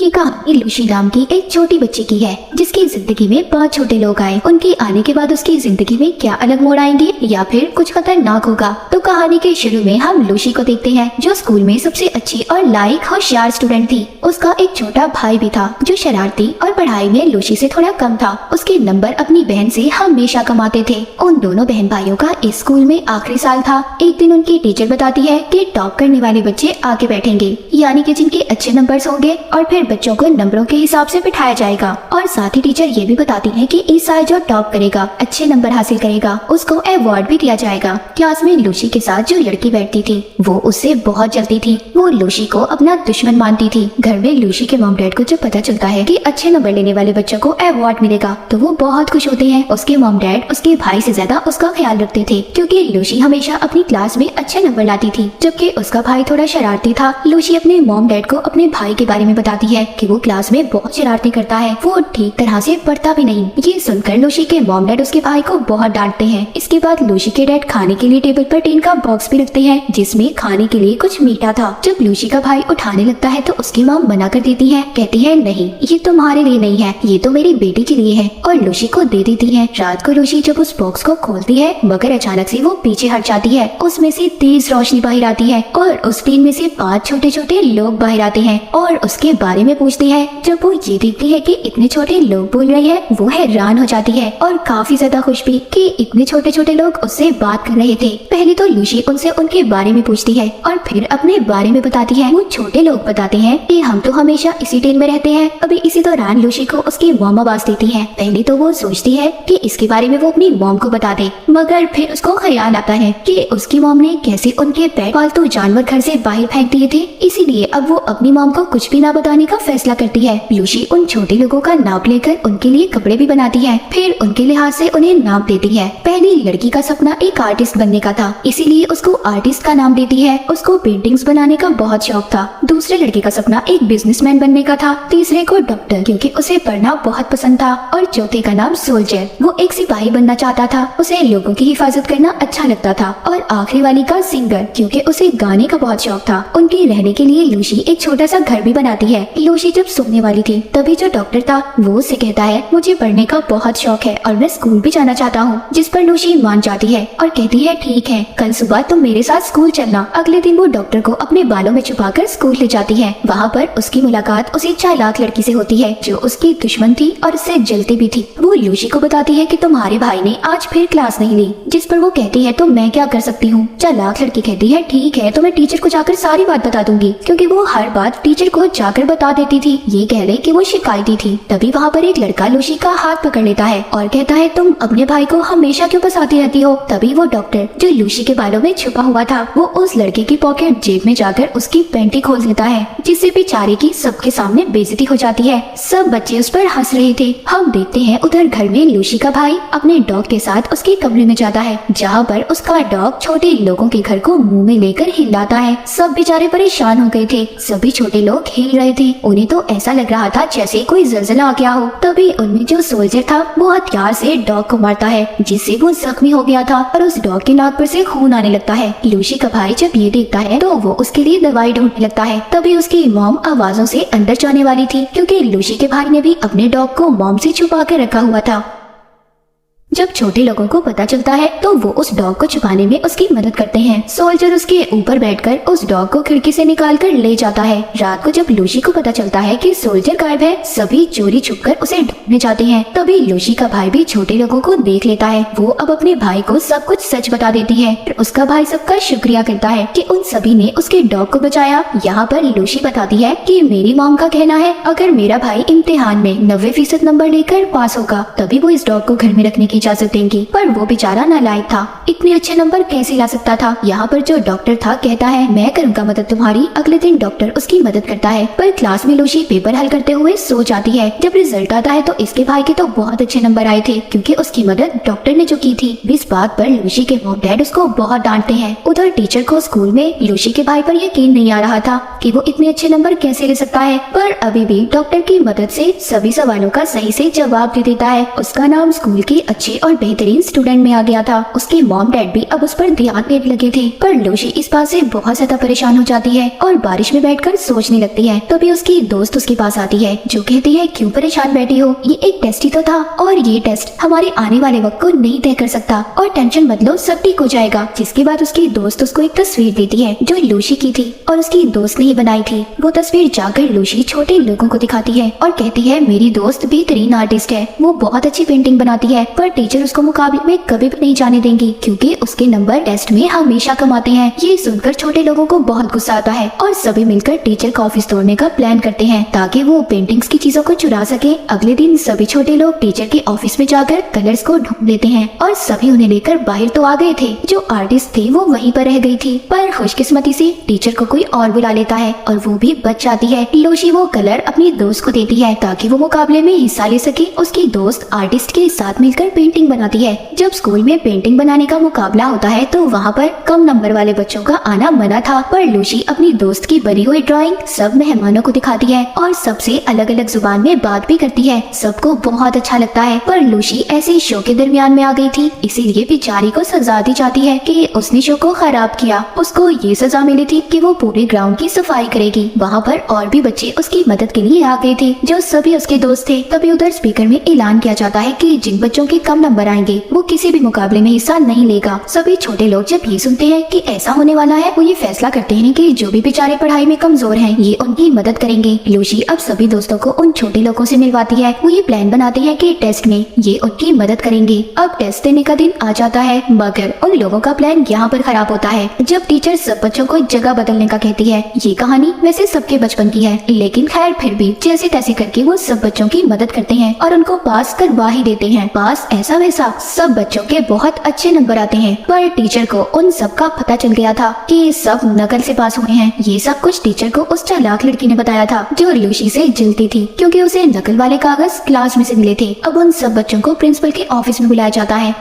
ये कहानी लूसी नाम की एक छोटी बच्ची की है जिसकी जिंदगी में 5 छोटे लोग आए। उनके आने के बाद उसकी जिंदगी में क्या अलग मोड़ आएंगे या फिर कुछ खतरनाक होगा। तो कहानी के शुरू में हम लूसी को देखते हैं जो स्कूल में सबसे अच्छी और लायक होशियार स्टूडेंट थी। उसका एक छोटा भाई भी था जो शरारती और पढ़ाई में लूसी से थोड़ा कम था। उसके नंबर अपनी बहन से हमेशा कम आते थे। उन दोनों बहन भाइयों का इस स्कूल में आखिरी साल था। एक दिन उनकी टीचर बताती है कि टॉप करने वाले बच्चे आगे बैठेंगे, यानी कि जिनके अच्छे नंबर्स होंगे, और फिर बच्चों को नंबरों के हिसाब से बिठाया जाएगा। और साथ ही टीचर ये भी बताती है कि इस साल जो टॉप करेगा, अच्छे नंबर हासिल करेगा, उसको अवार्ड भी दिया जाएगा। क्लास में लूसी के साथ जो लड़की बैठती थी वो उससे बहुत जलती थी। वो लूसी को अपना दुश्मन मानती थी। घर में लूसी के मॉम डैड को जब पता चलता है कि अच्छे नंबर लेने वाले बच्चों को अवार्ड मिलेगा तो वो बहुत खुश होते हैं। उसके मॉम डैड उसके भाई से ज्यादा उसका ख्याल रखते थे क्योंकि लूसी हमेशा अपनी क्लास में अच्छे नंबर लाती थी, जबकि उसका भाई थोड़ा शरारती था। लूसी अपने मॉम डैड को अपने भाई के बारे में बताती है कि वो क्लास में बहुत शरारती करता है, वो ठीक तरह से पढ़ता भी नहीं। ये सुनकर लूसी के मॉम डैड उसके भाई को बहुत डांटते हैं। इसके बाद लूसी के डैड खाने के लिए टेबल पर टीन का बॉक्स भी रखते हैं जिसमें खाने के लिए कुछ मीठा था। जब लूसी का भाई उठाने लगता है तो उसकी मॉम मना कर देती है, कहती है नहीं, ये तुम्हारे लिए नहीं है, ये तो मेरी बेटी के लिए है, और लूसी को दे देती है। रात को लूसी जब उस बॉक्स को खोलती है मगर अचानक से वो पीछे हट जाती है। उसमें से तेज रोशनी बाहर आती है और उस टीन में से 5 छोटे छोटे लोग बाहर आते हैं और उसके बारे में पूछते हैं। जब वो ये देखती है कि इतने छोटे लोग बोल रहे हैं वो हैरान हो जाती है और काफी ज्यादा खुश भी कि इतने छोटे छोटे लोग उससे बात कर रहे थे। पहले तो लूसी उनसे उनके बारे में पूछती है और फिर अपने बारे में बताती है। वो छोटे लोग बताते हैं कि हम तो हमेशा इसी टीन में रहते हैं। अभी इसी दौरान लूसी को उसकी मॉम आवाज देती है। पहले तो वो सोचती है कि इसके बारे में वो अपनी मॉम को बता दे, मगर फिर उसको ख्याल आता है कि उसकी मॉम ने कैसे उनके पेट पालतू जानवर घर से बाहर फेंक दिए थे, इसीलिए अब वो अपनी मॉम को कुछ भी ना बताने का फैसला करती है। लूसी उन छोटे लोगों का नाप लेकर उनके लिए कपड़े भी बनाती है, फिर उनके लिहाज से उन्हें नाम देती है। पहली लड़की का सपना एक आर्टिस्ट बनने का था, इसीलिए उसको आर्टिस्ट का नाम देती है। उसको पेंटिंग्स बनाने का बहुत शौक था। दूसरे लड़के का सपना एक बिजनेसमैन बनने का था, तीसरे को डॉक्टर क्योंकि उसे पढ़ना बहुत पसंद था, और चौथे का नाम सोल्जर, वो एक सिपाही बनना चाहता था, उसे लोगों की हिफाजत करना अच्छा लगता था, और आखिरी वाली का सिंगर क्योंकि उसे गाने का बहुत शौक था। उनके रहने के लिए लूसी एक छोटा सा घर भी बनाती है। लूसी जब सोने वाली थी तभी जो डॉक्टर था वो उसे कहता है मुझे पढ़ने का बहुत शौक है और मैं स्कूल भी जाना चाहता हूँ, जिस पर लूसी मान जाती है और कहती है ठीक है, कल सुबह तुम मेरे साथ स्कूल चलना। अगले दिन वो डॉक्टर को अपने बालों में छुपाकर स्कूल ले जाती है। वहाँ पर उसकी मुलाकात उसी चालाक लड़की से होती है जो उसकी दुश्मन थी और उससे जलती भी थी। वो लूसी को बताती है कि तुम्हारे भाई ने आज फिर क्लास नहीं ली, जिस पर वो कहती है तो मैं क्या कर सकती हूँ। चालाक लड़की कहती है ठीक है, तो मैं टीचर को जाकर सारी बात बता दूंगी, क्योंकि वो हर बात टीचर को जाकर बता देती थी। ये कह ले कि वो शिकायती थी। तभी वहाँ पर एक लड़का लूसी का हाथ पकड़ लेता है और कहता है तुम अपने भाई को हमेशा क्यों फंसाती रहती हो। तभी वो डॉक्टर जो लूसी के बालों में छुपा हुआ था वो उस लड़के की पॉकेट जेब में जाकर उसकी पैंटी खोल देता है, जिससे बेचारे की सबके सामने बेइज्जती हो जाती है। सब बच्चे उस पर हंस रहे थे। हम देखते हैं उधर घर में लूसी का भाई अपने डॉग के साथ उसके कमरे में जाता है, जहाँ पर उसका डॉग छोटे लोगों के घर को मुंह में लेकर हिलाता है। सब बेचारे परेशान हो गए थे। सभी छोटे लोग हिल रहे थे। उन्हें तो ऐसा लग रहा था जैसे कोई ज़लज़ला आ गया हो। तभी उनमें जो सोल्जर था वो हथियार से डॉग को मारता है, जिससे वो जख्मी हो गया था और उस डॉग की नाक पर से खून आने लगता है। लूसी का भाई जब ये देखता है तो वो उसके लिए दवाई ढूंढने लगता है। तभी उसकी मॉम आवाजों से अंदर जाने वाली थी, क्योंकि लूसी के भाई ने भी अपने डॉग को मॉम से छुपा कर रखा हुआ था। जब छोटे लोगों को पता चलता है तो वो उस डॉग को छुपाने में उसकी मदद करते हैं। सोल्जर उसके ऊपर बैठकर उस डॉग को खिड़की से निकालकर ले जाता है। रात को जब लूसी को पता चलता है कि सोल्जर गायब है, सभी चोरी छुपकर उसे ढूंढने जाते हैं। तभी लूसी का भाई भी छोटे लोगों को देख लेता है। वो अब अपने भाई को सब कुछ सच बता देती है। फिर उसका भाई सबका शुक्रिया करता है कि उन सभी ने उसके डॉग को बचाया। यहाँ पर लूसी बताती है कि मेरी मॉम का कहना है अगर मेरा भाई इम्तिहान में 90% नंबर लेकर पास होगा तभी वो इस डॉग को घर में रखने की इजाजत देंगी, पर वो बेचारा नालायक था, इतने अच्छे नंबर कैसे ला सकता था। यहाँ पर जो डॉक्टर था कहता है मैं करूँगा मदद तुम्हारी। अगले दिन डॉक्टर उसकी मदद करता है, पर क्लास में लूसी पेपर हल करते हुए सो जाती है। जब रिजल्ट आता है तो इसके भाई के तो बहुत अच्छे नंबर आए थे, क्योंकि उसकी मदद डॉक्टर ने जो की थी। इस बात पर लूसी के मॉम डैड उसको बहुत डांटते हैं। उधर टीचर को स्कूल में लूसी के भाई पर यकीन नहीं आ रहा था कि वो इतने अच्छे नंबर कैसे ले सकता है, पर अभी भी डॉक्टर की मदद से सभी सवालों का सही से जवाब दे देता है। उसका नाम स्कूल की अच्छी अच्छे और बेहतरीन स्टूडेंट में आ गया था। उसके मॉम डैड भी अब उस पर ध्यान देने लगे थे। पर लूसी इस बात से बहुत ज्यादा परेशान हो जाती है और बारिश में बैठकर सोचने लगती है। तभी उसकी दोस्त उसके पास आती है जो कहती है क्यों परेशान बैठी हो, ये एक टेस्ट ही तो था और ये टेस्ट हमारे आने वाले वक्त को नहीं तय कर सकता और टेंशन मत लो, सब ठीक हो जाएगा। जिसके बाद उसकी दोस्त उसको एक तस्वीर देती है जो लूसी की थी और उसकी दोस्त ने ही बनाई थी। वो तस्वीर जाकर लूसी छोटे लोगों को दिखाती है और कहती है मेरी दोस्त बेहतरीन आर्टिस्ट है, वो बहुत अच्छी पेंटिंग बनाती है, पर टीचर उसको मुकाबले में कभी भी नहीं जाने देंगी क्योंकि उसके नंबर टेस्ट में हमेशा कम आते हैं। ये सुनकर छोटे लोगों को बहुत गुस्सा आता है और सभी मिलकर टीचर का ऑफिस तोड़ने का प्लान करते हैं ताकि वो पेंटिंग्स की चीजों को चुरा सके। अगले दिन सभी छोटे लोग टीचर के ऑफिस में जाकर कलर्स को ढूंढ लेते हैं और सभी उन्हें लेकर बाहर तो आ गए थे, जो आर्टिस्ट थी वो वहीं पर रह गई थी। पर खुशकिस्मती से टीचर को कोई और बुला लेता है और वो भी बच जाती है। लूसी वो कलर अपनी दोस्त को देती है ताकि वो मुकाबले में हिस्सा ले सके। उसकी दोस्त आर्टिस्ट के साथ मिलकर पेंटिंग बनाती है। जब स्कूल में पेंटिंग बनाने का मुकाबला होता है तो वहाँ पर कम नंबर वाले बच्चों का आना मना था, पर लूसी अपनी दोस्त की बनी हुई ड्राइंग सब मेहमानों को दिखाती है और सबसे अलग अलग जुबान में बात भी करती है। सबको बहुत अच्छा लगता है, पर लूसी ऐसे शो के दरमियान में आ गई थी, इसीलिए बेचारी को सजा दी जाती है कि उसने शो को खराब किया। उसको ये सजा मिली थी कि वो पूरे ग्राउंड की सफाई करेगी। वहाँ पर और भी बच्चे उसकी मदद के लिए आ गए थे जो सभी उसके दोस्त थे। तभी उधर स्पीकर में ऐलान किया जाता है कि जिन बच्चों के कम नंबर आएंगे वो किसी भी मुकाबले में हिस्सा नहीं लेगा। सभी छोटे लोग जब ये सुनते हैं कि ऐसा होने वाला है वो ये फैसला करते हैं कि जो भी बेचारे पढ़ाई में कमजोर हैं ये उनकी मदद करेंगे। लूसी अब सभी दोस्तों को उन छोटे लोगों से मिलवाती है। वो ये प्लान बनाते हैं कि टेस्ट में ये उनकी मदद करेंगे। अब टेस्ट देने का दिन आ जाता है मगर उन लोगों का प्लान यहाँ पर खराब होता है जब टीचर सब बच्चों को जगह बदलने का कहती है। ये कहानी वैसे सबके बचपन की है, लेकिन खैर फिर भी जैसे तैसे करके वो सब बच्चों की मदद करते हैं और उनको पास करवा ही देते हैं। पास ऐसा वैसा सब बच्चों के बहुत अच्छे नंबर आते हैं, पर टीचर को उन सब का पता चल गया था कि सब नकल से पास हुए हैं। ये सब कुछ टीचर को उस चालाक लड़की ने बताया था जो लूसी से जलती थी क्योंकि उसे नकल वाले कागज क्लास में से मिले थे। अब उन सब बच्चों को प्रिंसिपल के ऑफिस में बुलाया जाता है।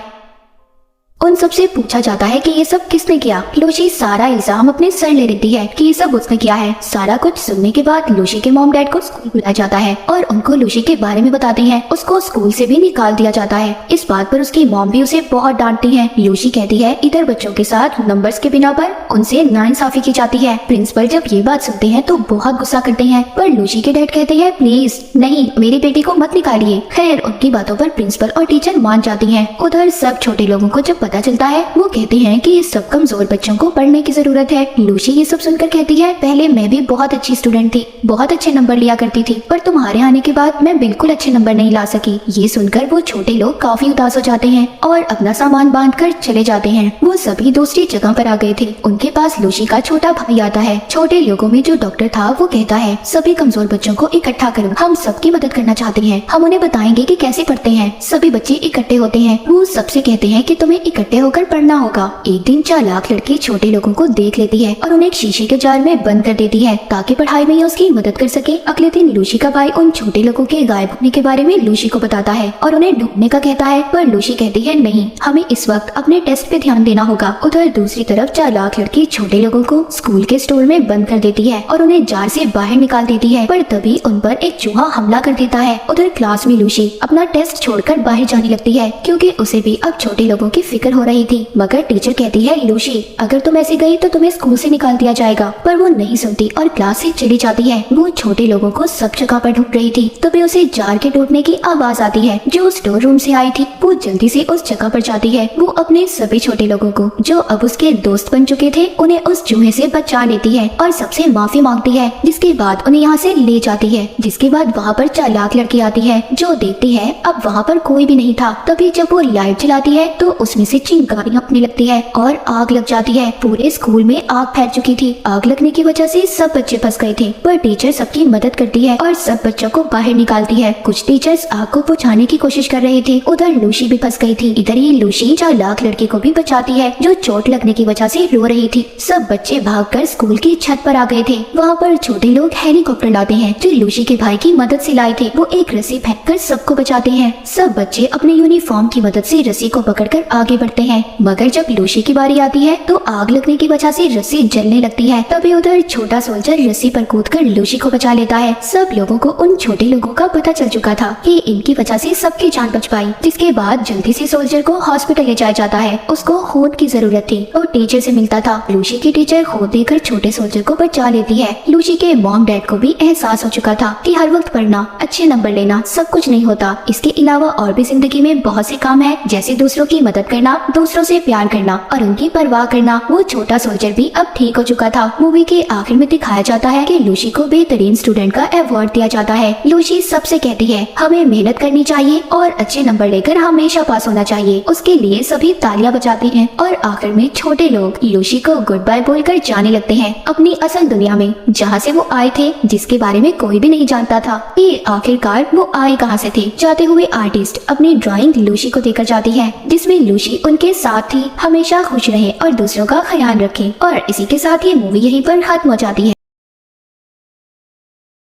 उन सबसे पूछा जाता है कि ये सब किसने किया। लूसी सारा इल्जाम अपने सर ले लेती है कि ये सब उसने किया है। सारा कुछ सुनने के बाद लूसी के मॉम डैड को स्कूल बुलाया जाता है और उनको लूसी के बारे में बताते हैं। उसको स्कूल से भी निकाल दिया जाता है। इस बात पर उसकी मॉम भी उसे बहुत डांटती है। लूसी कहती है इधर बच्चों के साथ नंबर्स के बिना पर उनसे नाइंसाफी की जाती है। प्रिंसिपल जब ये बात सुनते हैं तो बहुत गुस्सा करते हैं, पर लूसी के डैड कहते हैं प्लीज नहीं, मेरी बेटी को मत निकालिए। खैर उनकी बातों पर प्रिंसिपल और टीचर मान जाती हैं। उधर सब छोटे लोगों को जब पता चलता है वो कहते हैं कि ये सब कमजोर बच्चों को पढ़ने की जरूरत है। लूसी ये सब सुनकर कहती है पहले मैं भी बहुत अच्छी स्टूडेंट थी, बहुत अच्छे नंबर लिया करती थी, पर तुम्हारे आने के बाद मैं बिल्कुल अच्छे नंबर नहीं ला सकी। ये सुनकर वो छोटे लोग काफी उदास हो जाते हैं और अपना सामान बांध कर चले जाते हैं। वो सभी दूसरी जगह पर आ गए थे। उनके पास लूसी का छोटा भाई आता है। छोटे लोगों में जो डॉक्टर था वो कहता है सभी कमजोर बच्चों को इकट्ठा करो, हम सबकी मदद करना चाहते हैं, हम उन्हें बताएंगे कि कैसे पढ़ते हैं। सभी बच्चे इकट्ठे होते हैं। वो सबसे कहते हैं कि तुम्हें इकट्ठे होकर पढ़ना होगा। एक दिन चालाक लड़की छोटे लोगों को देख लेती है और उन्हें एक शीशे के जार में बंद कर देती है ताकि पढ़ाई में उसकी मदद कर सके। अगले दिन लूसी का भाई उन छोटे लोगों के गायब होने के बारे में लूसी को बताता है और उन्हें ढूंढने का कहता है, पर लूसी कहती है नहीं, हमें इस वक्त अपने टेस्ट पे ध्यान देना होगा। उधर दूसरी तरफ चालाक लड़की छोटे लोगों को स्कूल के स्टोर में बंद कर देती है और उन्हें जार से बाहर निकाल देती है, पर तभी उन पर एक चूहा हमला कर देता है। उधर क्लास में लूसी अपना टेस्ट छोड़कर बाहर जाने लगती है क्योंकि उसे भी अब छोटे लोगों की फिक्र हो रही थी। मगर टीचर कहती है लूसी अगर तुम ऐसे गई तो तुम्हें स्कूल से निकाल दिया जाएगा, पर वो नहीं सुनती और क्लास से चली जाती है। वो छोटे लोगों को सब जगह पर ढूंढ रही थी। तभी उसे जार के टूटने की आवाज आती है जो स्टोर रूम से आई थी। वो जल्दी से उस जगह पर जाती है। वो अपने सभी छोटे लोगों को जो अब उसके दोस्त बन चुके थे उन्हें उस चूहे से बचा लेती है और सबसे माफी मांगती है, जिसके बाद उन्हें यहाँ से ले जाती है। जिसके बाद वहाँ पर चालाक लड़की आती है जो देखती है अब वहाँ पर कोई भी नहीं था। तभी जब वो लाइट जलाती है तो उसमें से चिंगारियां अपने लगती है और आग लग जाती है। पूरे स्कूल में आग फैल चुकी थी। आग लगने की वजह से सब बच्चे फंस गए थे, पर टीचर सबकी मदद करती है और सब बच्चों को बाहर निकालती है। कुछ टीचर्स आग को बुझाने की कोशिश कर रहे थे। उधर लूसी भी फंस गई थी। इधर ही लूसी चालाक लड़की को भी बचाती है जो चोट लगने की वजह से रो रही थी। सब बच्चे भागकर स्कूल की छत पर आ गए थे। वहाँ पर छोटे लोग हेलीकॉप्टर लाते हैं जो लूसी के भाई की मदद से लाए थे। वो एक रस्सी फेंककर सबको बचाते हैं। सब बच्चे अपने यूनिफॉर्म की मदद से रस्सी को पकड़कर आगे बढ़ते हैं। मगर जब लूसी की बारी आती है तो आग लगने की वजह से रस्सी जलने लगती है। तभी उधर छोटा सोल्जर रस्सी पर कूदकर लूसी को बचा लेता है। सब लोगों को उन छोटे लोगों का पता चल चुका था कि इनकी वजह से सबकी जान बच पाई। जिसके बाद जल्दी से सोल्जर को हॉस्पिटल ले जाया जाता है। उसको खून की जरूरत थी और टीचर से मिलता था। लूसी की टीचर खून देकर छोटे सोल्जर को बचा लेती है। लूसी के मॉम डैड को भी एहसास हो चुका था कि हर वक्त पढ़ना, अच्छे नंबर लेना सब कुछ नहीं होता। इसके अलावा और भी जिंदगी में बहुत से काम है, जैसे दूसरों की मदद करना, दूसरों से प्यार करना और उनकी परवाह करना। वो छोटा सोल्जर भी अब ठीक हो चुका था। मूवी के आखिर में दिखाया जाता है कि लूसी को बेहतरीन स्टूडेंट का अवार्ड दिया जाता है। लूसी सबसे कहती है हमें मेहनत करनी चाहिए और अच्छे नंबर लेकर हमेशा पास होना चाहिए। उसके लिए सभी तालियां बजाते हैं और आखिर में छोटे लोग लूसी को गुड बाय बोलकर जाने लगते हैं अपनी असल दुनिया में, जहाँ से वो आए थे, जिसके बारे में कोई भी नहीं जानता था कि आखिरकार वो आए कहाँ से थे। जाते हुए आर्टिस्ट अपनी ड्राइंग लूसी को देकर जाती है, जिसमें लूसी उनके साथ थी, हमेशा खुश रहे और दूसरों का ख्याल रखे। और इसी के साथ ये मूवी यहीं पर खत्म हो जाती है।